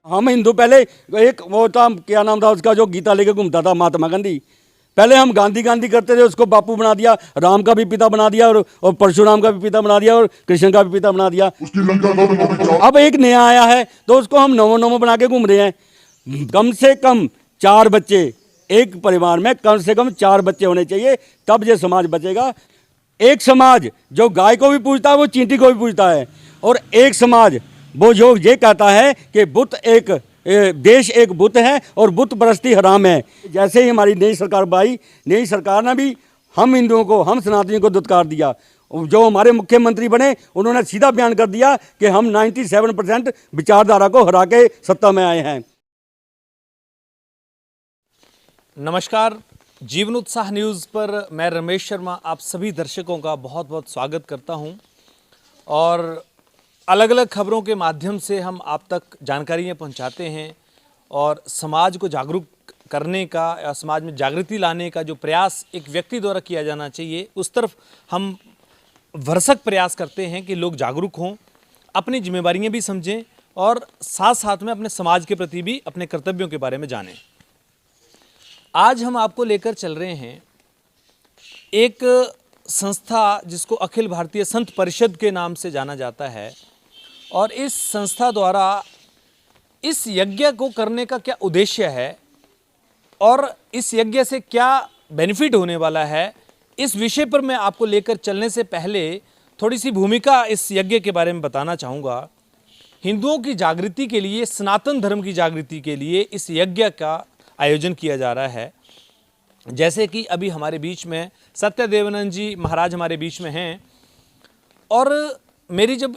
हम हिंदू पहले एक वो था, क्या नाम था उसका, जो गीता लेके घूमता था, महात्मा गांधी। पहले हम गांधी गांधी करते थे, उसको बापू बना दिया, राम का भी पिता बना दिया और परशुराम का भी पिता बना दिया और कृष्ण का भी पिता बना दिया। अब एक नया आया है तो उसको हम नमो नमो बना के घूम रहे हैं। कम से कम 4 बच्चे एक परिवार में, कम से कम 4 बच्चे होने चाहिए, तब ये समाज बचेगा। एक समाज जो गाय को भी पूजता है वो चींटी को भी पूजता है, और एक समाज वो जो ये कहता है कि बुत एक देश एक बुत है और बुत परस्ती हराम है। जैसे ही हमारी नई सरकार आई, नई सरकार ने भी हम हिंदुओं को, हम सनातनियों को दुत्कार दिया। जो हमारे मुख्यमंत्री बने उन्होंने सीधा बयान कर दिया कि हम 97% विचारधारा को हरा के सत्ता में आए हैं। नमस्कार, जीवन उत्साह न्यूज़ पर मैं रमेश शर्मा आप सभी दर्शकों का बहुत बहुत स्वागत करता हूं। और अलग अलग खबरों के माध्यम से हम आप तक जानकारियां पहुंचाते हैं और समाज को जागरूक करने का या समाज में जागृति लाने का जो प्रयास एक व्यक्ति द्वारा किया जाना चाहिए, उस तरफ हम भरसक प्रयास करते हैं कि लोग जागरूक हों, अपनी जिम्मेवारियां भी समझें और साथ साथ में अपने समाज के प्रति भी अपने कर्तव्यों के बारे में जानें। आज हम आपको लेकर चल रहे हैं एक संस्था जिसको अखिल भारतीय संत परिषद के नाम से जाना जाता है, और इस संस्था द्वारा इस यज्ञ को करने का क्या उद्देश्य है और इस यज्ञ से क्या बेनिफिट होने वाला है, इस विषय पर मैं आपको लेकर चलने से पहले थोड़ी सी भूमिका इस यज्ञ के बारे में बताना चाहूँगा। हिंदुओं की जागृति के लिए, सनातन धर्म की जागृति के लिए इस यज्ञ का आयोजन किया जा रहा है। जैसे कि अभी हमारे बीच में सत्यदेवानंद जी महाराज हमारे बीच में हैं, और मेरी जब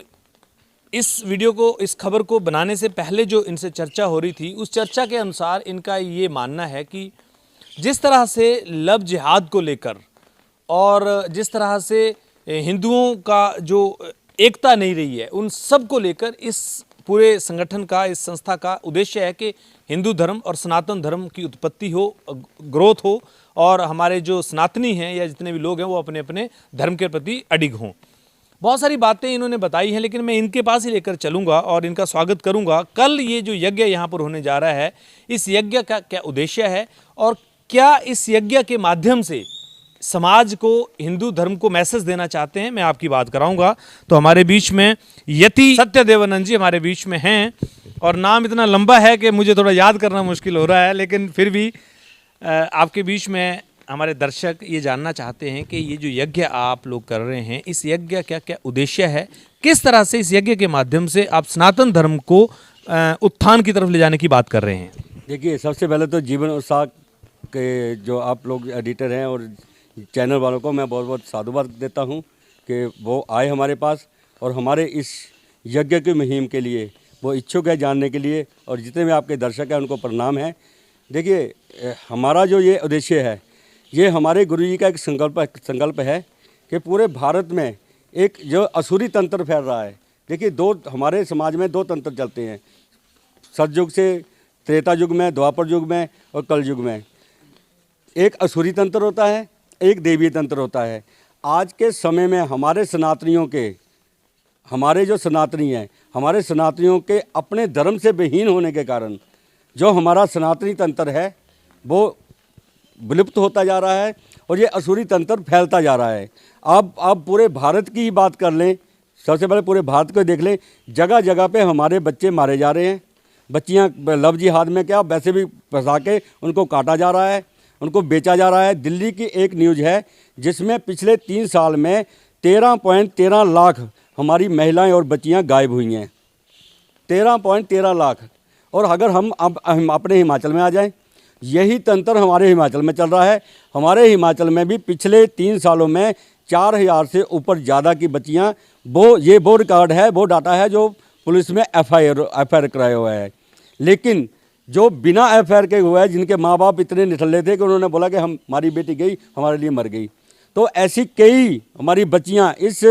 इस वीडियो को, इस खबर को बनाने से पहले जो इनसे चर्चा हो रही थी, उस चर्चा के अनुसार इनका ये मानना है कि जिस तरह से लव जिहाद को लेकर और जिस तरह से हिंदुओं का जो एकता नहीं रही है, उन सब को लेकर इस पूरे संगठन का, इस संस्था का उद्देश्य है कि हिंदू धर्म और सनातन धर्म की उत्पत्ति हो, ग्रोथ हो, और हमारे जो सनातनी हैं या जितने भी लोग हैं वो अपने अपने धर्म के प्रति अडिग हों। बहुत सारी बातें इन्होंने बताई हैं, लेकिन मैं इनके पास ही लेकर चलूँगा और इनका स्वागत करूँगा। कल ये जो यज्ञ यहाँ पर होने जा रहा है, इस यज्ञ का क्या उद्देश्य है और क्या इस यज्ञ के माध्यम से समाज को, हिंदू धर्म को मैसेज देना चाहते हैं, मैं आपकी बात कराऊंगा। तो हमारे बीच में यति सत्यदेवानंद जी हमारे बीच में हैं, और नाम इतना लंबा है कि मुझे थोड़ा याद करना मुश्किल हो रहा है, लेकिन फिर भी आपके बीच में हमारे दर्शक ये जानना चाहते हैं कि ये जो यज्ञ आप लोग कर रहे हैं, इस यज्ञ क्या क्या उद्देश्य है, किस तरह से इस यज्ञ के माध्यम से आप सनातन धर्म को उत्थान की तरफ ले जाने की बात कर रहे हैं। देखिए, सबसे पहले तो जीवन उत्साह के जो आप लोग एडिटर हैं और चैनल वालों को मैं बहुत बहुत साधुवाद देता हूं कि वो आए हमारे पास और हमारे इस यज्ञ की मुहिम के लिए वो इच्छुक है जानने के लिए, और जितने भी आपके दर्शक हैं उनको प्रणाम है। देखिए, हमारा जो ये उद्देश्य है, ये हमारे गुरु जी का एक संकल्प है कि पूरे भारत में एक जो असुरी तंत्र फैल रहा है। देखिए, हमारे समाज में 2 तंत्र चलते हैं, सतयुग से त्रेता युग में, द्वापर युग में और कल युग में। एक असुरी तंत्र होता है, एक देवीय तंत्र होता है। आज के समय में हमारे सनातनियों के, हमारे जो सनातनी हैं, हमारे सनातनियों के अपने धर्म से विहीन होने के कारण जो हमारा सनातनी तंत्र है वो विलुप्त होता जा रहा है और ये असुरी तंत्र फैलता जा रहा है। आप पूरे भारत की ही बात कर लें, सबसे पहले पूरे भारत को देख लें, जगह जगह पे हमारे बच्चे मारे जा रहे हैं। बच्चियाँ लव जिहाद में क्या, वैसे भी फंसा के उनको काटा जा रहा है, उनको बेचा जा रहा है। दिल्ली की एक न्यूज़ है जिसमें पिछले 3 साल में 13.13 लाख हमारी महिलाएं और बच्चियां गायब हुई हैं। 13.13 लाख। और अगर हम अपने हिमाचल में आ जाएं, यही तंत्र हमारे हिमाचल में चल रहा है। हमारे हिमाचल में भी पिछले 3 सालों में 4000 से ऊपर ज़्यादा की बच्चियाँ, वो रिकॉर्ड है, वो डाटा है जो पुलिस में एफआईआर कराया हुआ है। लेकिन जो बिना एफआईआर के हुआ है, जिनके माँ बाप इतने निठल्ले थे कि उन्होंने बोला कि हमारी बेटी गई, हमारे लिए मर गई, तो ऐसी कई हमारी बच्चियाँ इस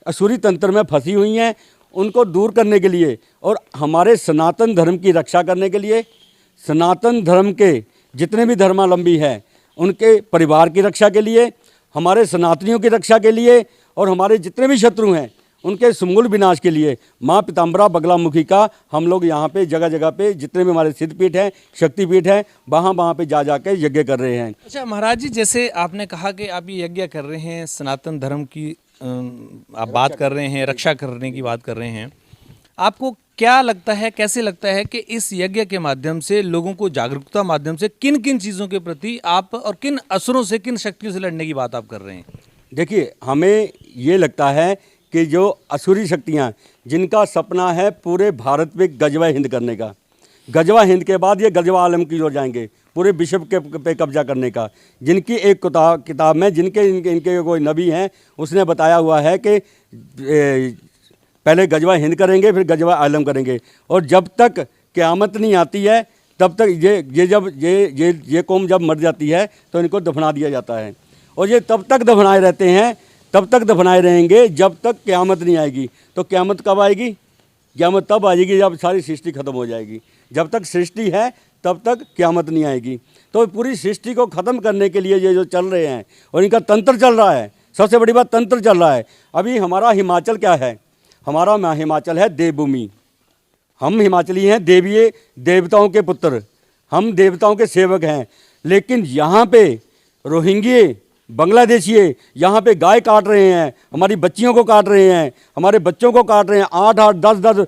असुरी तंत्र में फंसी हुई हैं। उनको दूर करने के लिए और हमारे सनातन धर्म की रक्षा करने के लिए, सनातन धर्म के जितने भी धर्मावलंबी हैं उनके परिवार की रक्षा के लिए, हमारे सनातनियों की रक्षा के लिए, और हमारे जितने भी शत्रु हैं उनके समूल विनाश के लिए माँ पीताम्बरा बगलामुखी का हम लोग यहाँ पे जगह जगह पे जितने भी हमारे सिद्धपीठ हैं, शक्तिपीठ हैं, वहाँ पे जा के यज्ञ कर रहे हैं। अच्छा महाराज जी, जैसे आपने कहा कि आप ये यज्ञ कर रहे हैं, सनातन धर्म की आप बात कर रहे हैं, रक्षा करने की बात कर रहे हैं, आपको क्या लगता है, कैसे लगता है कि इस यज्ञ के माध्यम से लोगों को जागरूकता माध्यम से किन किन चीज़ों के प्रति आप और किन असुरों से, किन शक्तियों से लड़ने की बात आप कर रहे हैं? देखिए, हमें ये लगता है कि जो असुरी शक्तियाँ जिनका सपना है पूरे भारत पे गजवा हिंद करने का, गजवा हिंद के बाद ये गजवा आलम की ओर जाएंगे, पूरे विश्व के पे कब्जा करने का, जिनकी एक किताब में इनके कोई नबी हैं, उसने बताया हुआ है कि पहले गजवा हिंद करेंगे, फिर गजवा आलम करेंगे, और जब तक क़यामत नहीं आती है तब तक ये कौम जब मर जाती है तो इनको दफना दिया जाता है, और ये तब तक दफनाए रहते हैं, तब तक दफनाए रहेंगे जब तक क़यामत नहीं आएगी। तो क़यामत कब आएगी? क़यामत तब आएगी जब सारी सृष्टि ख़त्म हो जाएगी। जब तक सृष्टि है तब तक क़यामत नहीं आएगी। तो पूरी सृष्टि को ख़त्म करने के लिए ये जो चल रहे हैं, और इनका तंत्र चल रहा है, सबसे बड़ी बात तंत्र चल रहा है। अभी हमारा हिमाचल क्या है? हमारा हिमाचल है देवभूमि। हम हिमाचली हैं, देवीय देवताओं के पुत्र, हम देवताओं के सेवक हैं। लेकिन यहाँ पे रोहिंग्ये, बांग्लादेशी यहाँ पे गाय काट रहे हैं, हमारी बच्चियों को काट रहे हैं, हमारे बच्चों को काट रहे हैं। 8-8, 10-10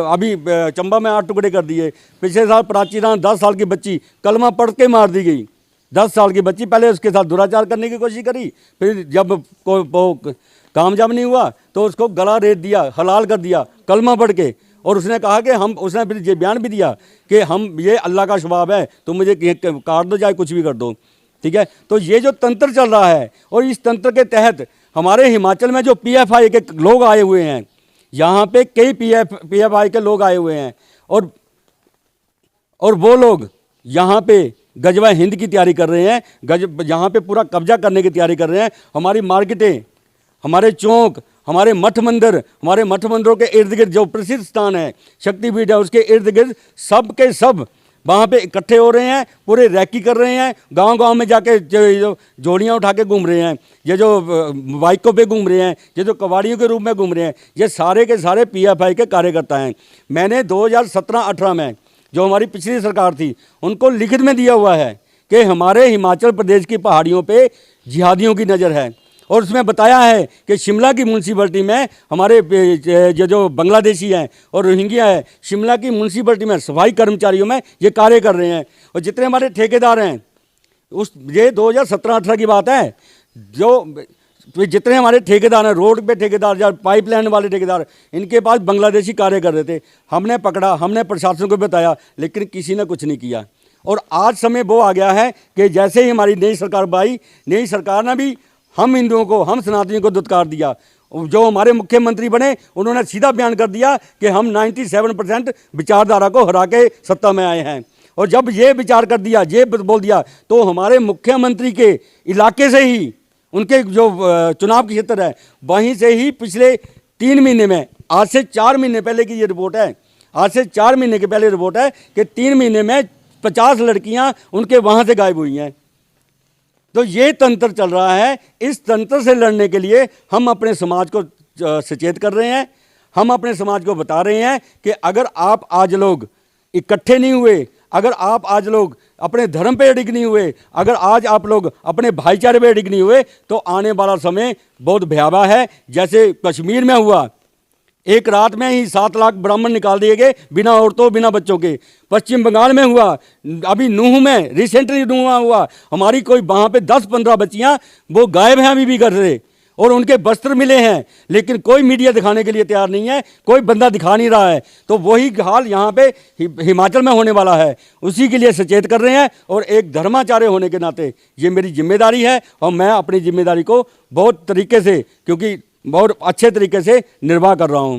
अभी चंबा में 8 टुकड़े कर दिए। पिछले साल प्राचीन 10 साल की बच्ची कलमा पढ़ के मार दी गई। 10 साल की बच्ची, पहले उसके साथ दुराचार करने की कोशिश करी, फिर जब कामयाब नहीं हुआ तो उसको गला रेत दिया, हलाल कर दिया कलमा पढ़ के। और उसने कहा कि उसने फिर ये बयान भी दिया कि हम ये अल्लाह का शबाब है, तो मुझे काट दो, चाहे कुछ भी कर दो, ठीक है। तो ये जो तंत्र चल रहा है, और इस तंत्र के तहत हमारे हिमाचल में जो PFI के लोग आए हुए हैं, यहाँ पे कई PFI के लोग आए हुए हैं, और वो लोग यहाँ पे गजवा हिंद की तैयारी कर रहे हैं, यहाँ पे पूरा कब्जा करने की तैयारी कर रहे हैं। हमारी मार्केटें, हमारे चौक, हमारे मठ मंदिरों के इर्द गिर्द जो प्रसिद्ध स्थान है, शक्तिपीठ है, उसके इर्द गिर्द सब के सब वहाँ पे इकट्ठे हो रहे हैं, पूरे रैकी कर रहे हैं, गांव-गांव में जाके जो जोड़ियाँ उठा के घूम रहे हैं, ये जो बाइकों पे घूम रहे हैं, ये जो कबाड़ियों के रूप में घूम रहे हैं, ये सारे के सारे PFI के कार्यकर्ता हैं। मैंने 2017-18 में जो हमारी पिछली सरकार थी, उनको लिखित में दिया हुआ है कि हमारे हिमाचल प्रदेश की पहाड़ियों पे जिहादियों की नज़र है, और उसमें बताया है कि शिमला की म्यूनसिपलिटी में हमारे जो बांग्लादेशी हैं और रोहिंग्या है, शिमला की म्यूनसिपलिटी में सफाई कर्मचारियों में ये कार्य कर रहे हैं। और जितने हमारे ठेकेदार हैं, ये 2017-18 की बात है, तो जितने हमारे ठेकेदार हैं, रोड पे ठेकेदार या पाइपलाइन वाले ठेकेदार, इनके पास बांग्लादेशी कार्य कर रहे थे। हमने पकड़ा, हमने प्रशासन को बताया, लेकिन किसी ने कुछ नहीं किया। और आज समय वो आ गया है कि जैसे ही हमारी नई सरकार आई, नई सरकार ने भी हम हिंदुओं को, हम सनातनियों को दुत्कार दिया। जो हमारे मुख्यमंत्री बने, उन्होंने सीधा बयान कर दिया कि हम 97% विचारधारा को हरा के सत्ता में आए हैं। और जब ये विचार कर दिया, ये बोल दिया, तो हमारे मुख्यमंत्री के इलाके से ही, उनके जो चुनाव की क्षेत्र है, वहीं से ही पिछले 3 महीने में, आज से 4 महीने पहले की ये रिपोर्ट है, आज से 4 महीने के पहले रिपोर्ट है कि 3 महीने में 50 लड़कियां उनके वहाँ से गायब हुई हैं। तो ये तंत्र चल रहा है। इस तंत्र से लड़ने के लिए हम अपने समाज को सचेत कर रहे हैं, हम अपने समाज को बता रहे हैं कि अगर आप आज लोग इकट्ठे नहीं हुए, अगर आप आज लोग अपने धर्म पे अडिग नहीं हुए, अगर आज आप लोग अपने भाईचारे पे अडिग नहीं हुए, तो आने वाला समय बहुत भयावह है। जैसे कश्मीर में हुआ, एक रात में ही 7 लाख ब्राह्मण निकाल दिए गए, बिना औरतों बिना बच्चों के। पश्चिम बंगाल में हुआ, अभी नूह में रिसेंटली नूह हुआ, हमारी कोई वहाँ पे 10-15 बच्चियाँ वो गायब हैं अभी भी घर से, और उनके वस्त्र मिले हैं, लेकिन कोई मीडिया दिखाने के लिए तैयार नहीं है, कोई बंदा दिखा नहीं रहा है। तो वही हाल यहाँ पे हिमाचल में होने वाला है, उसी के लिए सचेत कर रहे हैं। और एक धर्माचार्य होने के नाते ये मेरी जिम्मेदारी है, और मैं अपनी जिम्मेदारी को बहुत तरीके से, क्योंकि बहुत अच्छे तरीके से निर्वाह कर रहा हूँ।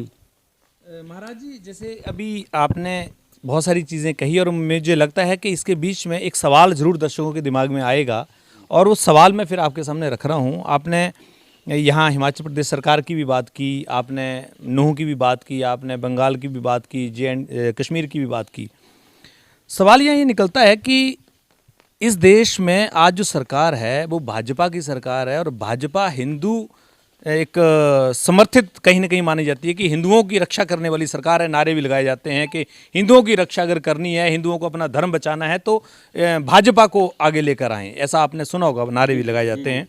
महाराज जी, जैसे अभी आपने बहुत सारी चीज़ें कही, और मुझे लगता है कि इसके बीच में एक सवाल ज़रूर दर्शकों के दिमाग में आएगा, और उस सवाल मैं फिर आपके सामने रख रहा हूँ। आपने यहाँ हिमाचल प्रदेश सरकार की भी बात की, आपने नूह की भी बात की, आपने बंगाल की भी बात की, कश्मीर की भी बात की। सवाल यहाँ ये निकलता है कि इस देश में आज जो सरकार है वो भाजपा की सरकार है, और भाजपा हिंदू एक समर्थित कहीं ना कहीं मानी जाती है कि हिंदुओं की रक्षा करने वाली सरकार है। नारे भी लगाए जाते हैं कि हिंदुओं की रक्षा अगर करनी है, हिंदुओं को अपना धर्म बचाना है तो भाजपा को आगे लेकर आएं, ऐसा आपने सुना होगा, नारे भी लगाए जाते हैं।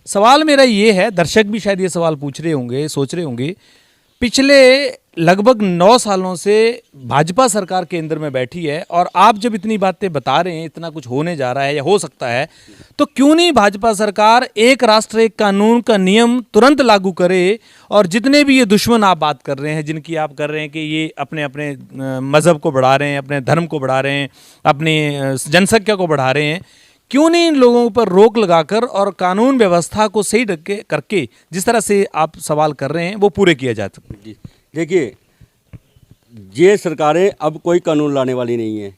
सवाल मेरा ये है, दर्शक भी शायद ये सवाल पूछ रहे होंगे, सोच रहे होंगे, पिछले लगभग 9 सालों से भाजपा सरकार केंद्र में बैठी है और आप जब इतनी बातें बता रहे हैं, इतना कुछ होने जा रहा है या हो सकता है, तो क्यों नहीं भाजपा सरकार एक राष्ट्र एक कानून का नियम तुरंत लागू करे और जितने भी ये दुश्मन आप बात कर रहे हैं, जिनकी आप कर रहे हैं कि ये अपने अपने मज़हब को बढ़ा रहे हैं, अपने धर्म को बढ़ा रहे हैं, अपनी जनसंख्या को बढ़ा रहे हैं, क्यों नहीं इन लोगों पर रोक लगाकर और कानून व्यवस्था को सही करके जिस तरह से आप सवाल कर रहे हैं वो पूरे किया जा सकता है? देखिए, ये सरकारें अब कोई कानून लाने वाली नहीं है।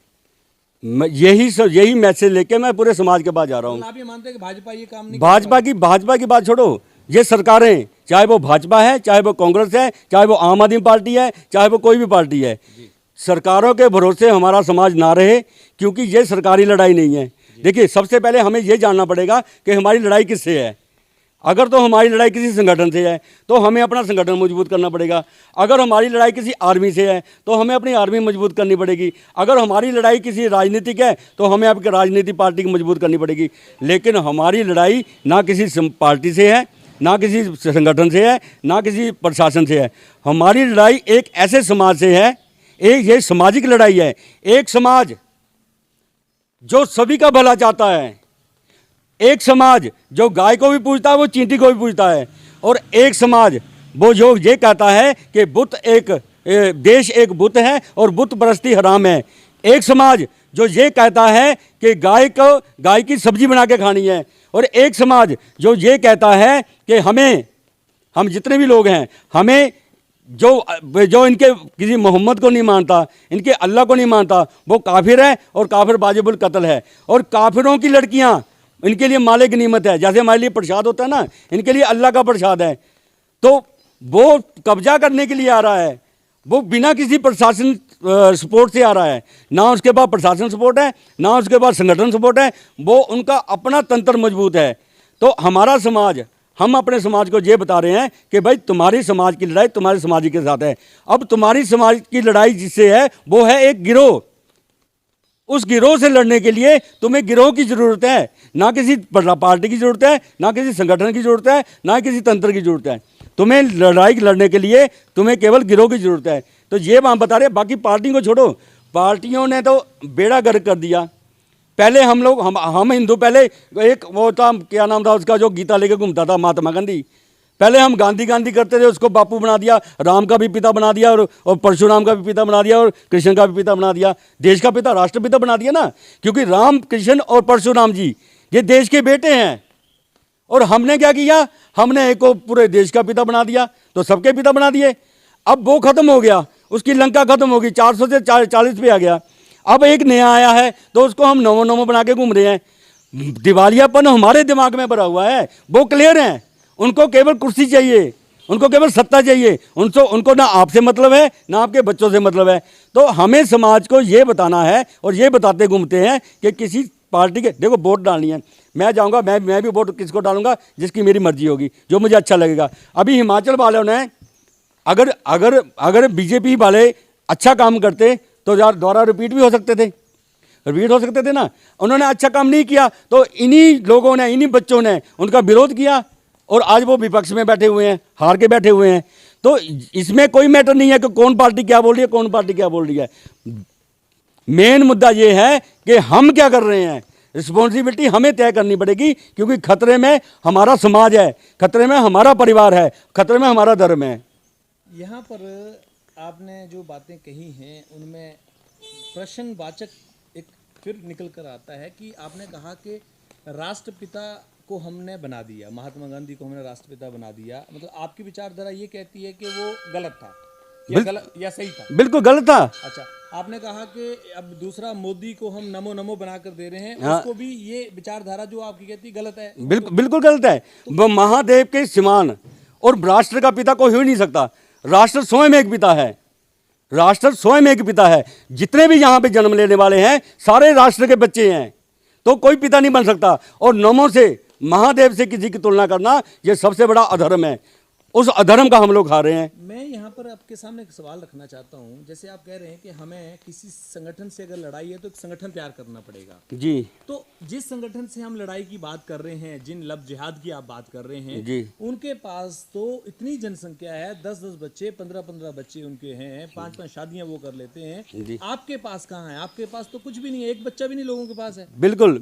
यही मैसेज लेके मैं पूरे समाज के पास जा रहा हूँ। आप ये मानते हैं कि भाजपा ये काम नहीं भाजपा की बात छोड़ो, ये सरकारें, चाहे वो भाजपा है, चाहे वो कांग्रेस है, चाहे वो आम आदमी पार्टी है, चाहे वो कोई भी पार्टी है, सरकारों के भरोसे हमारा समाज ना रहे, क्योंकि ये सरकारी लड़ाई नहीं है। देखिए, सबसे पहले हमें ये जानना पड़ेगा कि हमारी लड़ाई किससे है। अगर तो हमारी लड़ाई किसी संगठन से है तो हमें अपना संगठन मजबूत करना पड़ेगा। अगर हमारी लड़ाई किसी आर्मी से है तो हमें अपनी आर्मी मजबूत करनी पड़ेगी। अगर हमारी लड़ाई किसी राजनीतिक है तो हमें आपकी राजनीतिक पार्टी की मजबूत करनी पड़ेगी। लेकिन हमारी लड़ाई ना किसी पार्टी से है, ना किसी संगठन से है, ना किसी प्रशासन से है। हमारी लड़ाई एक ऐसे समाज से है, ये सामाजिक लड़ाई है। एक समाज जो सभी का भला चाहता है, एक समाज जो गाय को भी पूजता है, वो चींटी को भी पूजता है, और एक समाज वो जो ये कहता है कि बुत एक देश एक बुत है और बुत परस्ती हराम है। एक समाज जो ये कहता है कि गाय की सब्जी बना के खानी है, और एक समाज जो ये कहता है कि हम जितने भी लोग हैं, हमें जो इनके किसी मोहम्मद को नहीं मानता, इनके अल्लाह को नहीं मानता, वो काफिर है और काफिर वाजिबुल कत्ल है। और काफिरों की लड़कियां इनके लिए माले गनीमत है। जैसे हमारे लिए प्रसाद होता है ना, इनके लिए अल्लाह का प्रसाद है। तो वो कब्जा करने के लिए आ रहा है, वो बिना किसी प्रशासन सपोर्ट से आ रहा है। ना उसके पास प्रशासन सपोर्ट है, ना उसके पास संगठन सपोर्ट है, वो उनका अपना तंत्र मजबूत है। तो हमारा समाज, हम अपने समाज को ये बता रहे हैं कि भाई तुम्हारी समाज की लड़ाई तुम्हारे समाज के साथ है। अब तुम्हारी समाज की लड़ाई जिससे है वो है एक गिरोह। उस गिरोह से लड़ने के लिए तुम्हें गिरोह की ज़रूरत है, ना किसी पार्टी की ज़रूरत है, ना किसी संगठन की ज़रूरत है, ना किसी तंत्र की ज़रूरत है। तुम्हें लड़ाई लड़ने के लिए तुम्हें केवल गिरोह की ज़रूरत है। तो ये हम बता रहे हैं। बाकी पार्टियों को छोड़ो, पार्टियों ने तो बेड़ा गर्क कर दिया। पहले हम लोग हम हिंदू, पहले एक वो था, क्या नाम था उसका, जो गीता लेके घूमता था, महात्मा गांधी। पहले हम गांधी करते थे, उसको बापू बना दिया, राम का भी पिता बना दिया, और परशुराम का भी पिता बना दिया, और कृष्ण का भी पिता बना दिया, देश का पिता, राष्ट्रपिता बना दिया ना। क्योंकि राम, कृष्ण और परशुराम जी ये देश के बेटे हैं। और हमने क्या किया, हमने एक को पूरे देश का पिता बना दिया, तो सबके पिता बना दिए। अब वो खत्म हो गया, उसकी लंका खत्म हो गई, 400 से 40 पे आ गया। अब एक नया आया है तो उसको हम नमो बना के घूम रहे हैं। दिवालियापन हमारे दिमाग में भरा हुआ है, वो क्लियर हैं। उनको केवल कुर्सी चाहिए, उनको केवल सत्ता चाहिए, उनको ना आपसे मतलब है, ना आपके बच्चों से मतलब है। तो हमें समाज को ये बताना है, और ये बताते घूमते हैं कि किसी पार्टी के, देखो वोट डालनी है, मैं जाऊंगा, मैं भी वोट किसको डालूंगा, जिसकी मेरी मर्जी होगी, जो मुझे अच्छा लगेगा। अभी हिमाचल वालों ने अगर बीजेपी वाले अच्छा काम करते तो यार दोबारा रिपीट भी हो सकते थे ना। उन्होंने अच्छा काम नहीं किया तो इन्हीं लोगों ने, इन्हीं बच्चों ने उनका विरोध किया, और आज वो विपक्ष में बैठे हुए हैं, हार के बैठे हुए हैं। तो इसमें कोई मैटर नहीं है कि कौन पार्टी क्या बोल रही है, कौन पार्टी क्या बोल रही है। मेन मुद्दा ये है कि हम क्या कर रहे हैं। रिस्पॉन्सिबिलिटी हमें तय करनी पड़ेगी, क्योंकि खतरे में हमारा समाज है, खतरे में हमारा परिवार है, खतरे में हमारा धर्म है। यहाँ पर आपने जो बातें कही हैं उनमें प्रश्नवाचक एक फिर निकल कर आता है कि आपने कहा कि राष्ट्रपिता को हमने बना दिया, महात्मा गांधी को हमने राष्ट्रपिता बना दिया। मतलब आपकी विचारधारा ये कहती है कि वो गलत था या सही था? बिल्कुल गलत था। अच्छा, आपने कहा कि अब दूसरा मोदी को हम नमो बनाकर दे रहे हैं, उसको भी ये विचारधारा जो आपकी कहती गलत है? बिल्कुल गलत है। वो महादेव के समान और राष्ट्र का पिता कोई हो नहीं सकता। राष्ट्र स्वयं एक पिता है, राष्ट्र स्वयं एक पिता है। जितने भी यहाँ पे जन्म लेने वाले हैं सारे राष्ट्र के बच्चे हैं, तो कोई पिता नहीं बन सकता। और नमो से महादेव से किसी की तुलना करना ये सबसे बड़ा अधर्म है। उस अधर्म का हम लोग खा रहे हैं। मैं यहाँ पर आपके सामने एक सवाल रखना चाहता हूँ। जैसे आप कह रहे हैं कि हमें किसी संगठन से अगर लड़ाई है तो एक संगठन तैयार करना पड़ेगा। जी। तो जिस संगठन से हम लड़ाई की बात कर रहे हैं, जिन लब जिहाद की आप बात कर रहे हैं, जी। उनके पास तो इतनी जनसंख्या है, 10-10 बच्चे, 15-15 बच्चे उनके हैं, 5-5 शादियां वो कर लेते हैं। जी। आपके पास कहाँ है? आपके पास तो कुछ भी नहीं है, एक बच्चा भी नहीं लोगों के पास है। बिल्कुल।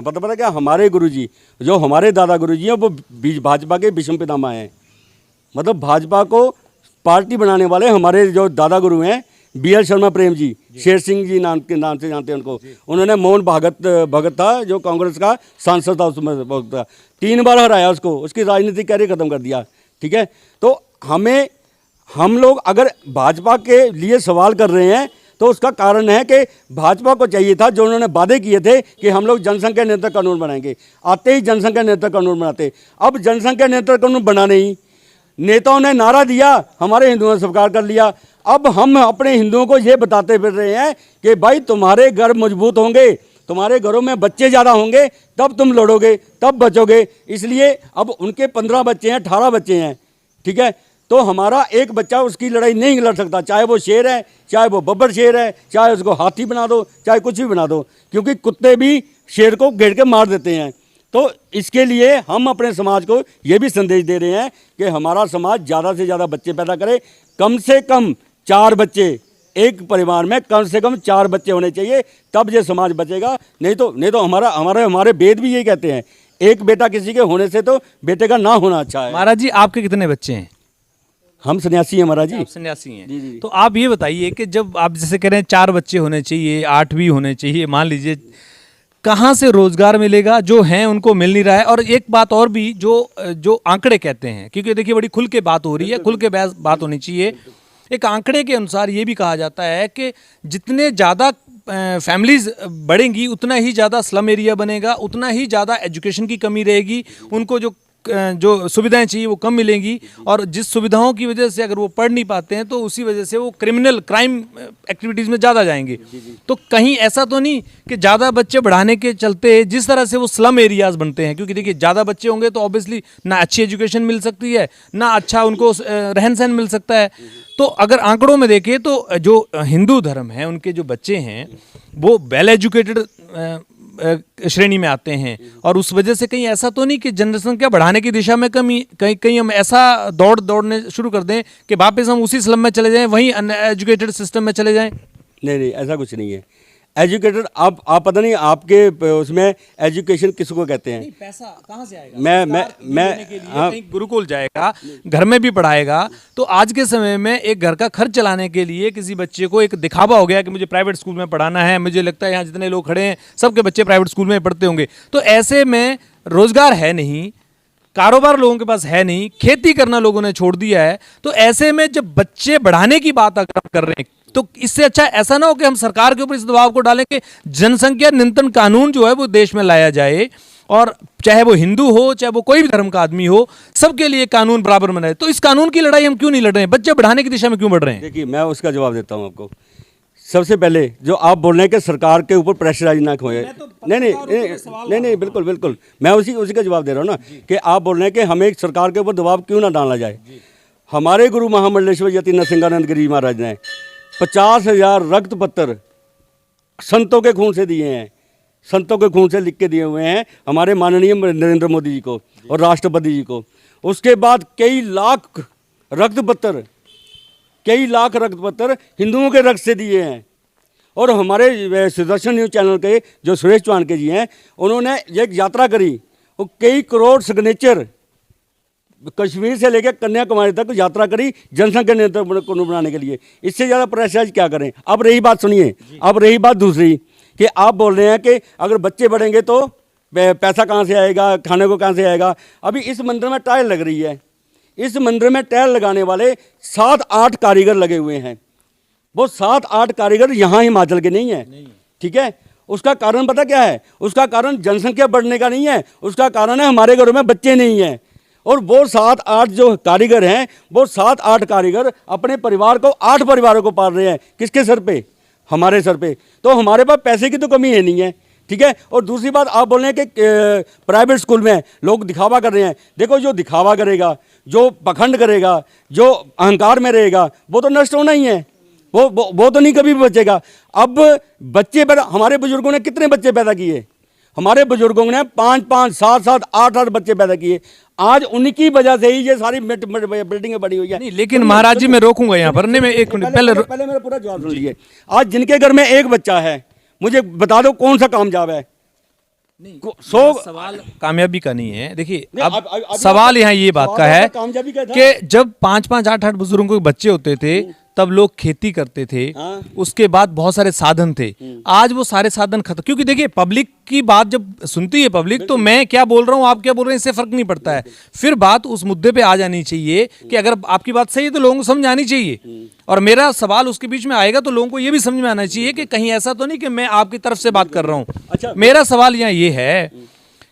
पता क्या, हमारे गुरुजी, जो हमारे दादा गुरुजी हैं, वो भाजपा के भीष्म पितामह हैं। मतलब भाजपा को पार्टी बनाने वाले हमारे जो दादा गुरु हैं, BL शर्मा प्रेम जी, शेर सिंह जी नाम के नाम से जानते हैं उनको। उन्होंने मोहन भगत था जो कांग्रेस का सांसद था, उसमें बहुत था, 3 बार हराया उसको, उसकी राजनीतिक कैरियर खत्म कर दिया। ठीक है, तो हम लोग अगर भाजपा के लिए सवाल कर रहे हैं तो उसका कारण है कि भाजपा को चाहिए था, जो उन्होंने वादे किए थे कि हम लोग जनसंख्या नियंत्रण कानून बनाएंगे, आते ही जनसंख्या नियंत्रण कानून बनाते। अब जनसंख्या नियंत्रण कानून बना नहीं, नेताओं ने नारा दिया, हमारे हिंदुओं ने स्वीकार कर लिया। अब हम अपने हिंदुओं को ये बताते फिर रहे हैं कि भाई तुम्हारे घर मजबूत होंगे, तुम्हारे घरों में बच्चे ज़्यादा होंगे, तब तुम लड़ोगे, तब बचोगे। इसलिए अब उनके 15 बच्चे हैं, 18 बच्चे हैं। ठीक है, तो हमारा एक बच्चा उसकी लड़ाई नहीं लड़ सकता, चाहे वो शेर है, चाहे वो बब्बर शेर है, चाहे उसको हाथी बना दो, चाहे कुछ भी बना दो, क्योंकि कुत्ते भी शेर को घेर के मार देते हैं। तो इसके लिए हम अपने समाज को ये भी संदेश दे रहे हैं कि हमारा समाज ज़्यादा से ज़्यादा बच्चे पैदा करे, कम से कम 4 बच्चे एक परिवार में, कम से कम 4 बच्चे होने चाहिए, तब ये समाज बचेगा। नहीं तो हमारे वेद भी यही कहते हैं, एक बेटा किसी के होने से तो बेटे का ना होना अच्छा है। महाराज जी, आपके कितने बच्चे हैं? हम सन्यासी हैं महाराज जी। आप सन्यासी हैं। जी, जी। तो आप ये बताइए कि जब आप जैसे कह रहे हैं 4 बच्चे होने चाहिए, 8 भी होने चाहिए, मान लीजिए, कहाँ से रोजगार मिलेगा? जो हैं उनको मिल नहीं रहा है। और एक बात और भी, जो आंकड़े कहते हैं, क्योंकि देखिए बड़ी खुल के बात हो रही है, खुल के बात होनी चाहिए। एक आंकड़े के अनुसार ये भी कहा जाता है कि जितने ज़्यादा फैमिलीज बढ़ेंगी, उतना ही ज़्यादा स्लम एरिया बनेगा, उतना ही ज़्यादा एजुकेशन की कमी रहेगी, उनको जो सुविधाएं चाहिए वो कम मिलेंगी, और जिस सुविधाओं की वजह से अगर वो पढ़ नहीं पाते हैं तो उसी वजह से वो क्राइम एक्टिविटीज़ में ज़्यादा जाएंगे। तो कहीं ऐसा तो नहीं कि ज़्यादा बच्चे बढ़ाने के चलते जिस तरह से वो स्लम एरियाज़ बनते हैं, क्योंकि देखिए ज़्यादा बच्चे होंगे तो ऑब्वियसली ना अच्छी एजुकेशन मिल सकती है, ना अच्छा उनको रहन सहन मिल सकता है। तो अगर आंकड़ों में देखें तो जो हिंदू धर्म है, उनके जो बच्चे हैं वो वेल एजुकेटेड श्रेणी में आते हैं, और उस वजह से कहीं ऐसा तो नहीं कि जनसंख्या बढ़ाने की दिशा में कहीं हम ऐसा दौड़ने शुरू कर दें कि वापस हम उसी स्लम में चले जाएं, वहीं अनएजुकेटेड सिस्टम में चले जाएं। नहीं, ऐसा कुछ नहीं है। एजुकेटेड आप पता नहीं आपके उसमें एजुकेशन किसको कहते हैं? नहीं, पैसा कहाँ से आएगा? मैं हाँ, कहीं गुरुकुल जाएगा, घर में भी पढ़ाएगा। तो आज के समय में एक घर का खर्च चलाने के लिए किसी बच्चे को एक दिखावा हो गया कि मुझे प्राइवेट स्कूल में पढ़ाना है। मुझे लगता है यहाँ जितने लोग खड़े हैं सबके बच्चे प्राइवेट स्कूल में पढ़ते होंगे। तो ऐसे में रोजगार है नहीं, कारोबार लोगों के पास है नहीं, खेती करना लोगों ने छोड़ दिया है। तो ऐसे में जब बच्चे बढ़ाने की बात अगर हम कर रहे हैं, तो इससे अच्छा ऐसा ना हो कि हम सरकार के ऊपर इस दबाव को डालें कि जनसंख्या नियंत्रण कानून जो है वो देश में लाया जाए, और चाहे वो हिंदू हो, चाहे वो कोई भी धर्म का आदमी हो, सबके लिए कानून बराबर बनाए। तो इस कानून की लड़ाई हम क्यों नहीं लड़ रहे हैं? बच्चे बढ़ाने की दिशा में क्यों बढ़ रहे हैं? देखिए, मैं उसका जवाब देता हूँ आपको। सबसे पहले जो आप बोल रहे हैं कि सरकार के ऊपर प्रेशराइज ना होए, नहीं, बिल्कुल मैं उसी का जवाब दे रहा हूँ ना, कि आप बोल रहे हैं कि हमें सरकार के ऊपर दबाव क्यों ना डाला जाए। हमारे गुरु महामंडलेश्वर यति नरसिंहानंद गिरी महाराज ने 50,000 रक्त पत्र संतों के खून से दिए हैं, संतों के खून से लिख के दिए हुए हैं हमारे माननीय नरेंद्र मोदी जी को और राष्ट्रपति जी को। उसके बाद कई लाख रक्त पत्र हिंदुओं के रक्त से दिए हैं। और हमारे सुदर्शन न्यूज़ चैनल के जो सुरेश चौहान के जी हैं, उन्होंने एक यात्रा करी, वो कई करोड़ सिग्नेचर कश्मीर से लेकर कन्याकुमारी तक यात्रा करी जनसंख्या नियंत्रण कानून बनाने के लिए। इससे ज़्यादा प्रेशराइज क्या करें? अब रही बात सुनिए, अब रही बात दूसरी कि आप बोल रहे हैं कि अगर बच्चे बढ़ेंगे तो पैसा कहाँ से आएगा, खाने को कहाँ से आएगा। अभी इस मंदिर में टाइल लग रही है, इस मंदिर में टाइल लगाने वाले 7-8 कारीगर लगे हुए हैं। वो 7-8 कारीगर यहाँ हिमाचल के नहीं हैं, ठीक है। उसका कारण पता क्या है? उसका कारण जनसंख्या बढ़ने का नहीं है, उसका कारण है हमारे घरों में बच्चे नहीं हैं। और वो 7-8 जो कारीगर हैं, वो 7-8 कारीगर अपने परिवार को 8 परिवारों को पाल रहे हैं। किसके सर पे? हमारे सर पे। तो हमारे पास पैसे की तो कमी है नहीं है, ठीक है। और दूसरी बात, आप बोल रहे हैं कि प्राइवेट स्कूल में लोग दिखावा कर रहे हैं। देखो, जो दिखावा करेगा, जो पखंड करेगा, जो अहंकार में रहेगा, वो तो नष्ट होना ही है। वो तो नहीं कभी भी बचेगा। अब बच्चे पैदा, हमारे बुजुर्गों ने कितने बच्चे पैदा किए? हमारे बुजुर्गों ने 5-5, 7-7, 8-8 बच्चे पैदा किए। आज उनकी वजह से ही ये सारी बिल्डिंगें बनी हुई है। नहीं, लेकिन महाराज जी मैं रोकूंगा यहाँ पर। नहीं, मैं एक मिनट पहले मेरा पूरा जवाब सुन लीजिए। आज जिनके घर में एक बच्चा है, मुझे बता दो कौन सा कामयाब है? सवाल कामयाबी का नहीं है। देखिए, अब सवाल यहाँ ये बात का है कामयाबी का था कि जब 5-5, 8-8 बुजुर्गों के बच्चे होते थे तब लोग खेती करते थे। हाँ। उसके बाद बहुत सारे साधन थे। आज वो सारे साधन खत्म, क्योंकि देखिए पब्लिक की बात जब सुनती है पब्लिक, तो मैं क्या बोल रहा हूँ, आप क्या बोल रहे हैं, इससे फर्क नहीं पड़ता है। फिर बात उस मुद्दे पे आ जानी चाहिए कि अगर आपकी बात सही है तो लोगों को समझ आनी चाहिए, और मेरा सवाल उसके बीच में आएगा तो लोगों को ये भी समझ में आना चाहिए कि कहीं ऐसा तो नहीं कि मैं आपकी तरफ से बात कर रहा हूँ। अच्छा, मेरा सवाल यहाँ ये है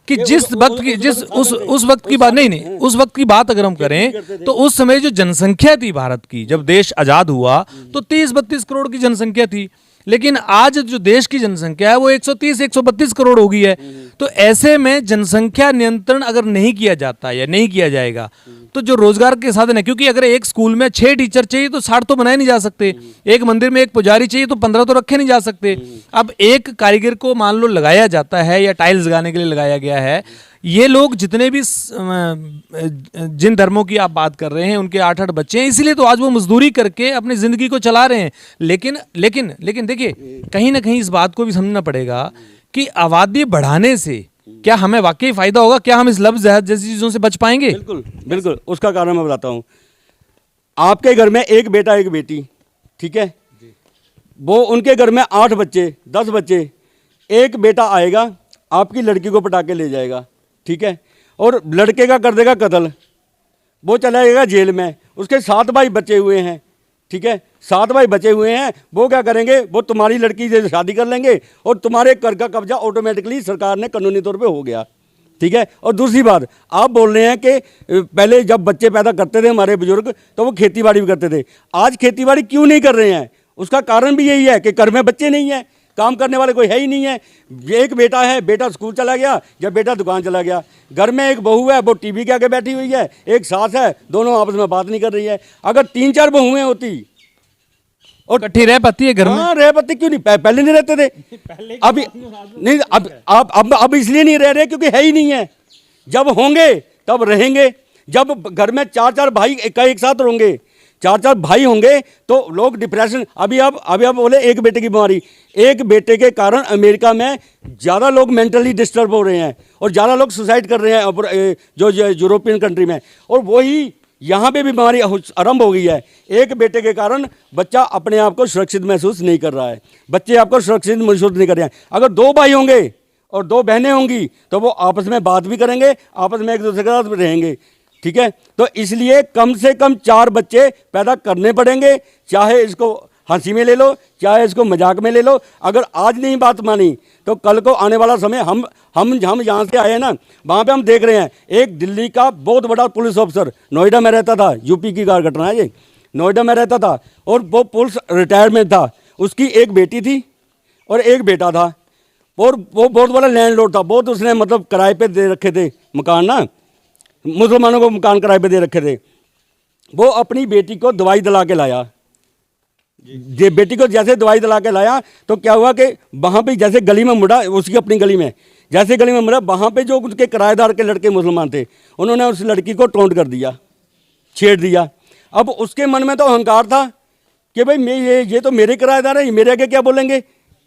कि जिस वक्त की जिस उस वक्त की बात नहीं, उस वक्त की बात अगर हम करें तो उस समय जो जनसंख्या थी भारत की, जब देश आजाद हुआ तो 30-32 करोड़ की जनसंख्या थी। लेकिन आज जो देश की जनसंख्या है वो 130-132 करोड़ हो गई है। तो ऐसे में जनसंख्या नियंत्रण अगर नहीं किया जाता या नहीं किया जाएगा तो जो रोजगार के साधन है, क्योंकि अगर एक स्कूल में 6 टीचर चाहिए तो 60 तो बनाए नहीं जा सकते, एक मंदिर में एक पुजारी चाहिए तो 15 तो रखे नहीं जा सकते। अब एक कारीगर को मान लो लगाया जाता है या टाइल्स लगाने के लिए लगाया गया है, ये लोग जितने भी जिन धर्मों की आप बात कर रहे हैं उनके 8-8 बच्चे हैं, इसीलिए तो आज वो मजदूरी करके अपनी जिंदगी को चला रहे हैं। लेकिन लेकिन लेकिन देखिए, कहीं ना कहीं इस बात को भी समझना पड़ेगा कि आबादी बढ़ाने से क्या हमें वाकई फायदा होगा? क्या हम इस लफ्ज जहर जैसी चीजों से बच पाएंगे? बिल्कुल बिल्कुल। उसका कारण मैं बताता हूँ। आपके घर में एक बेटा एक बेटी, ठीक है, वो उनके घर में 8 बच्चे 10 बच्चे, एक बेटा आएगा आपकी लड़की को पटा के ले जाएगा, ठीक है, और लड़के का कर देगा कत्ल, वो चला जाएगा जेल में। उसके 7 भाई बचे हुए हैं, ठीक है, 7 भाई बचे हुए हैं, वो क्या करेंगे? वो तुम्हारी लड़की से शादी कर लेंगे और तुम्हारे कर का कब्जा ऑटोमेटिकली सरकार ने कानूनी तौर पे हो गया, ठीक है। और दूसरी बात, आप बोल रहे हैं कि पहले जब बच्चे पैदा करते थे हमारे बुजुर्ग तो वो खेतीबाड़ी भी करते थे। आज खेतीबाड़ी क्यों नहीं कर रहे हैं? उसका कारण भी यही है कि घर में बच्चे नहीं हैं, काम करने वाले कोई है ही नहीं है। एक बेटा है, बेटा स्कूल चला गया या बेटा दुकान चला गया। घर में एक बहू है, वो टीवी के आगे बैठी हुई है, एक सास है, दोनों आपस में बात नहीं कर रही है। अगर 3-4 बहुएं होती और इकट्ठी रह पाती है घर में। हाँ, रह पाती, क्यों नहीं? पहले नहीं रहते थे, अभी नहीं। अब इसलिए नहीं रह रहे क्योंकि है ही नहीं है। जब होंगे तब रहेंगे। जब घर में 4-4 भाई एक साथ होंगे, 4-4 भाई होंगे तो लोग डिप्रेशन, अभी आप बोले एक बेटे की बीमारी, एक बेटे के कारण अमेरिका में ज़्यादा लोग मेंटली डिस्टर्ब हो रहे हैं और ज़्यादा लोग सुसाइड कर रहे हैं जो यूरोपियन कंट्री में, और वही यहाँ पे बीमारी आरंभ हो गई है। एक बेटे के कारण बच्चा अपने आप को सुरक्षित महसूस नहीं कर रहा है, बच्चे आपको सुरक्षित महसूस नहीं कर रहे हैं। अगर 2 भाई होंगे और 2 बहनें होंगी तो वो आपस में बात भी करेंगे, आपस में एक दूसरे के साथ रहेंगे, ठीक है। तो इसलिए कम से कम 4 बच्चे पैदा करने पड़ेंगे, चाहे इसको हंसी में ले लो, चाहे इसको मजाक में ले लो। अगर आज नहीं बात मानी तो कल को आने वाला समय, हम जहाँ से आए हैं ना, वहाँ पे हम देख रहे हैं एक दिल्ली का बहुत बड़ा पुलिस ऑफिसर, नोएडा में रहता था, यूपी की घटना है ये, नोएडा में रहता था और वो पुलिस रिटायरमेंट था। उसकी एक बेटी थी और एक बेटा था, और वो बहुत बड़ा लैंडलॉर्ड था, बहुत उसने मतलब किराए पे दे रखे थे मकान ना, मुसलमानों को मकान किराए पे दे रखे थे। वो अपनी बेटी को दवाई दिला के लाया, बेटी को जैसे दवाई दिला के लाया तो क्या हुआ कि वहाँ पे जैसे गली में मुड़ा, उसकी अपनी गली में जैसे गली में मुड़ा, वहाँ पे जो उसके किराएदार के लड़के मुसलमान थे, उन्होंने उस लड़की को टोंट कर दिया, छेड़ दिया। अब उसके मन में तो अहंकार था कि भाई मैं ये तो मेरे किराएदार हैं, मेरे आगे क्या बोलेंगे,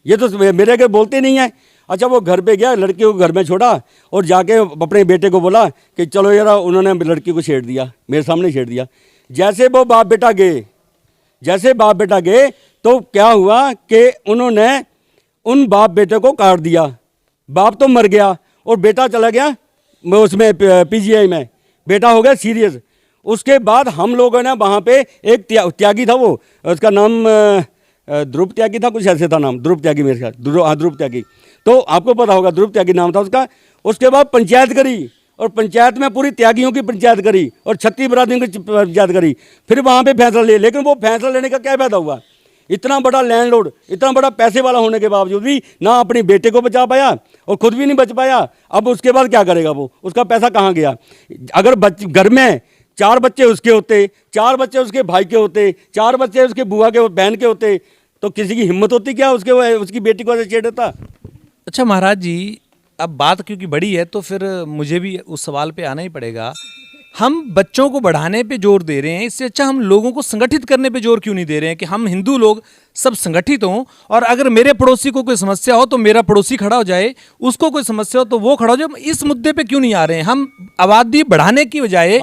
ये तो मेरे आगे बोलते नहीं हैं। अच्छा, वो घर पे गया, लड़की को घर में छोड़ा और जाके अपने बेटे को बोला कि चलो यार, उन्होंने लड़की को छेड़ दिया, मेरे सामने छेड़ दिया। जैसे वो बाप बेटा गए तो क्या हुआ कि उन्होंने उन बाप बेटे को काट दिया। बाप तो मर गया और बेटा चला गया उसमें पीजीआई में, बेटा हो गया सीरियस। उसके बाद हम लोगों ने वहाँ पे एक त्यागी था, वो उसका नाम ध्रुव त्यागी था, कुछ ऐसे था नाम, ध्रुव त्यागी मेरे ख्याल, ध्रुव त्यागी, तो आपको पता होगा, ध्रुव त्यागी नाम था उसका। उसके बाद पंचायत करी और पंचायत में पूरी त्यागियों की पंचायत करी और 36 बरादरियों की पंचायत करी, फिर वहाँ पे फैसला ले। लेकिन वो फैसला लेने का क्या फायदा हुआ? इतना बड़ा लैंडलॉर्ड, इतना बड़ा पैसे वाला होने के बावजूद भी ना अपने बेटे को बचा पाया और खुद भी नहीं बच पाया। अब उसके बाद क्या करेगा वो, उसका पैसा कहाँ गया? अगर घर में 4 बच्चे उसके होते, 4 बच्चे उसके भाई के होते, 4 बच्चे उसके बुआ के बहन के होते, तो किसी की हिम्मत होती क्या उसकी बेटी को ऐसे छेड़ता? अच्छा महाराज जी, अब बात क्योंकि बड़ी है तो फिर मुझे भी उस सवाल पे आना ही पड़ेगा। हम बच्चों को बढ़ाने पे जोर दे रहे हैं, इससे अच्छा हम लोगों को संगठित करने पे जोर क्यों नहीं दे रहे हैं कि हम हिंदू लोग सब संगठित हों, और अगर मेरे पड़ोसी को कोई समस्या हो तो मेरा पड़ोसी खड़ा हो जाए, उसको कोई समस्या हो तो वो खड़ा हो जाए। इस मुद्दे पे क्यों नहीं आ रहे हैं? हम आबादी बढ़ाने की बजाय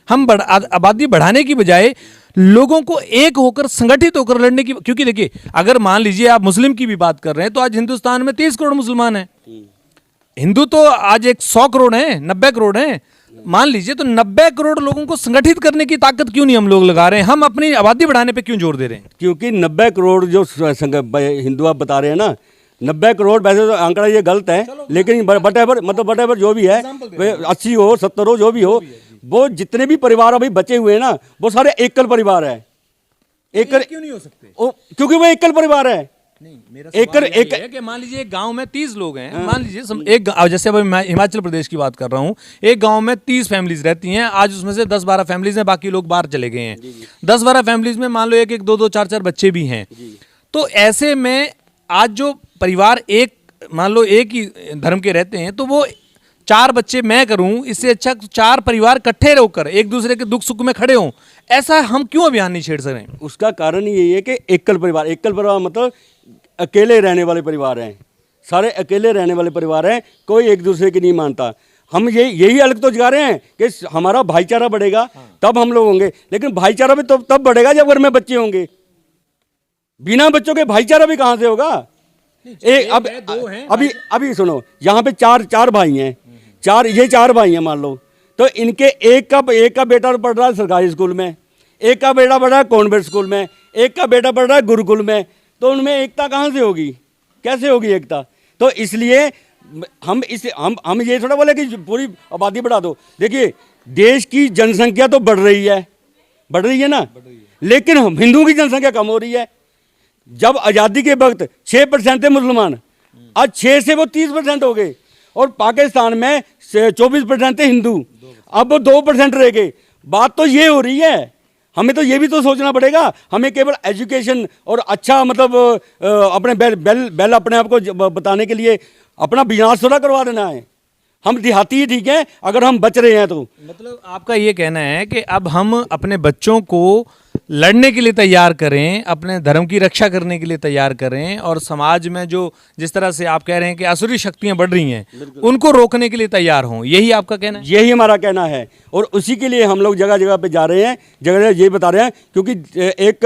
आबादी बढ़ाने की बजाय लोगों को एक होकर संगठित होकर लड़ने की, क्योंकि देखिए अगर मान लीजिए आप मुस्लिम की भी बात कर रहे हैं तो आज हिंदुस्तान में 30 करोड़ मुसलमान हैं। हिंदू तो आज 100 करोड़ हैं, 90 करोड़ हैं, मान लीजिए, तो 90 करोड़ लोगों को संगठित करने की ताकत क्यों नहीं हम लोग लगा रहे हैं? हम अपनी आबादी बढ़ाने पे क्यों जोर दे रहे हैं? क्योंकि 90 करोड़ जो हिंदू आप बता रहे हैं ना, 90 करोड़, वैसे तो आंकड़ा ये गलत है, लेकिन वटेवर जो भी है, 80 हो 70 हो जो भी हो, वो जितने भी परिवार अभी बचे हुए हैं ना, वो सारे एकल परिवार है। एकल क्यों नहीं हो सकते? क्योंकि वो एकल परिवार है। नहीं, मेरा सवाल यही है कि मान लीजिए एक गांव में 30 लोग हैं, मान लीजिए एक जैसे अभी मैं हिमाचल प्रदेश की बात कर रहा हूं, एक गांव में 30 फैमिलीज रहती हैं, आज उसमें से 10-12 फैमिलीज हैं, बाकी लोग बाहर चले गए हैं। 10-12 फैमिलीज में मान लो 1-1, 2-2, 4-4 बच्चे भी हैं। तो ऐसे में आज जो परिवार मान लो एक ही धर्म के रहते हैं, तो वो 4 बच्चे मैं करूं, इससे अच्छा 4 परिवार इकट्ठे रहकर एक दूसरे के दुख सुख में खड़े हों। ऐसा हम क्यों अभियान नहीं छेड़ रहे हैं? उसका कारण यही है कि एकल परिवार मतलब अकेले रहने वाले परिवार हैं, सारे अकेले रहने वाले परिवार हैं, कोई एक दूसरे की नहीं मानता। हम यही अलग तो जगा रहे हैं कि हमारा भाईचारा बढ़ेगा, तब हम लोग होंगे, लेकिन भाईचारा भी तब बढ़ेगा जब घर में बच्चे होंगे। बिना बच्चों के भाईचारा भी कहाँ से होगा? अभी सुनो, यहाँ पे चार भाई हैं, चार भाई हैं मान लो, तो इनके एक का बेटा पढ़ रहा है सरकारी स्कूल में, एक का बेटा पढ़ रहा है कॉन्वेंट स्कूल में, एक का बेटा पढ़ रहा है गुरुकुल में, तो उनमें एकता कहाँ से होगी? कैसे होगी एकता? तो इसलिए हम ये थोड़ा बोले कि पूरी आबादी बढ़ा दो। देखिए देश की जनसंख्या तो बढ़ रही है ना, लेकिन हिंदुओं की जनसंख्या कम हो रही है। जब आज़ादी के वक्त 6% थे मुसलमान, आज 6 से वो 30% हो गए, और पाकिस्तान में 24% थे हिंदू, अब वो 2% रह गए। बात तो ये हो रही है, हमें तो ये भी तो सोचना पड़ेगा। हमें केवल एजुकेशन और अच्छा मतलब अपने बेल अपने आप को बताने के लिए अपना बिजनेस थोड़ा करवा देना है। हम देहाती ही ठीक है अगर हम बच रहे हैं तो। मतलब आपका ये कहना है कि अब हम अपने बच्चों को लड़ने के लिए तैयार करें, अपने धर्म की रक्षा करने के लिए तैयार करें, और समाज में जो जिस तरह से आप कह रहे हैं कि आसुरी शक्तियां बढ़ रही हैं, उनको रोकने के लिए तैयार हों, यही आपका कहना है? यही हमारा कहना है, और उसी के लिए हम लोग जगह जगह पे जा रहे हैं, जगह ये बता रहे हैं, क्योंकि एक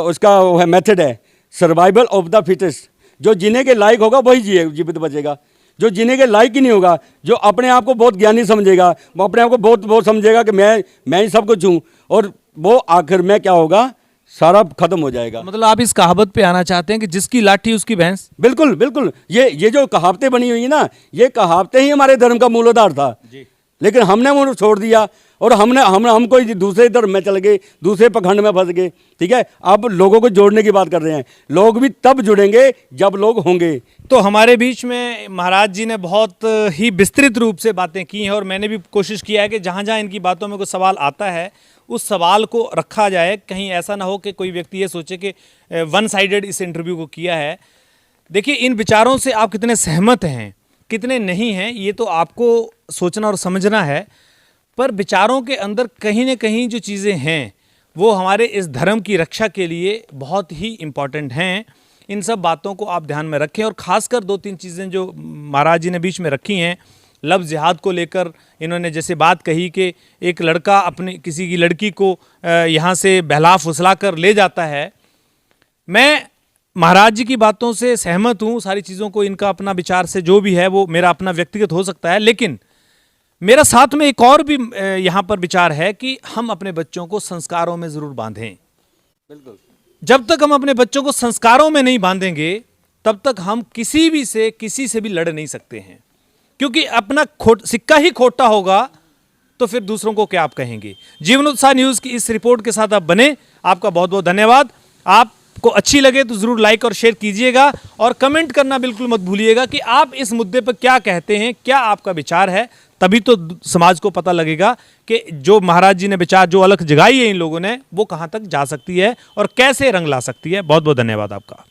उसका मेथड है सर्वाइवल ऑफ द फिटेस्ट। जो जीने के लायक होगा वही जीवित बचेगा, जो जीने के लायक ही नहीं होगा, जो अपने आप को बहुत ज्ञानी समझेगा, वो अपने आप को बहुत समझेगा कि मैं ही सब कुछ हूँ, और वो आखिर में क्या होगा, सारा खत्म हो जाएगा। मतलब आप इस कहावत पे आना चाहते हैं कि जिसकी लाठी उसकी भैंस? बिल्कुल बिल्कुल, ये जो कहावतें बनी हुई है ना, ये कहावतें ही हमारे धर्म का मूलाधार था, लेकिन हमने वो छोड़ दिया, और हम कोई दूसरे धर्म में चल गए, दूसरे पखंड में फंस गए। ठीक है, अब लोगों को जोड़ने की बात कर रहे हैं, लोग भी तब जुड़ेंगे जब लोग होंगे। तो हमारे बीच में महाराज जी ने बहुत ही विस्तृत रूप से बातें की हैं, और मैंने भी कोशिश किया है कि जहाँ जहाँ इनकी बातों में कोई सवाल आता है उस सवाल को रखा जाए। कहीं ऐसा ना हो कि कोई व्यक्ति ये सोचे कि वन साइडेड इस इंटरव्यू को किया है। देखिए, इन विचारों से आप कितने सहमत हैं, कितने नहीं हैं, ये तो आपको सोचना और समझना है, पर विचारों के अंदर कहीं ना कहीं जो चीज़ें हैं वो हमारे इस धर्म की रक्षा के लिए बहुत ही इम्पॉर्टेंट हैं। इन सब बातों को आप ध्यान में रखें, और ख़ासकर 2-3 चीज़ें जो महाराज जी ने बीच में रखी हैं, लफ्ज़ जिहाद को लेकर इन्होंने जैसे बात कही कि एक लड़का अपनी किसी की लड़की को यहाँ से बहला फुसला कर ले जाता है। मैं महाराज जी की बातों से सहमत हूँ, सारी चीज़ों को इनका अपना विचार से जो भी है वो मेरा अपना व्यक्तिगत हो सकता है, लेकिन मेरा साथ में एक और भी यहाँ पर विचार है कि हम अपने बच्चों को संस्कारों में ज़रूर बांधें। बिल्कुल, जब तक हम अपने बच्चों को संस्कारों में नहीं बांधेंगे तब तक हम किसी से भी लड़ नहीं सकते हैं, क्योंकि अपना सिक्का ही खोटा होगा तो फिर दूसरों को क्या आप कहेंगे। जीवन उत्साह न्यूज़ की इस रिपोर्ट के साथ आप बने, आपका बहुत बहुत धन्यवाद। आप आपको अच्छी लगे तो ज़रूर लाइक और शेयर कीजिएगा और कमेंट करना बिल्कुल मत भूलिएगा कि आप इस मुद्दे पर क्या कहते हैं, क्या आपका विचार है। तभी तो समाज को पता लगेगा कि जो महाराज जी ने विचार, जो अलख जगाई है इन लोगों ने, वो कहाँ तक जा सकती है और कैसे रंग ला सकती है। बहुत बहुत धन्यवाद आपका।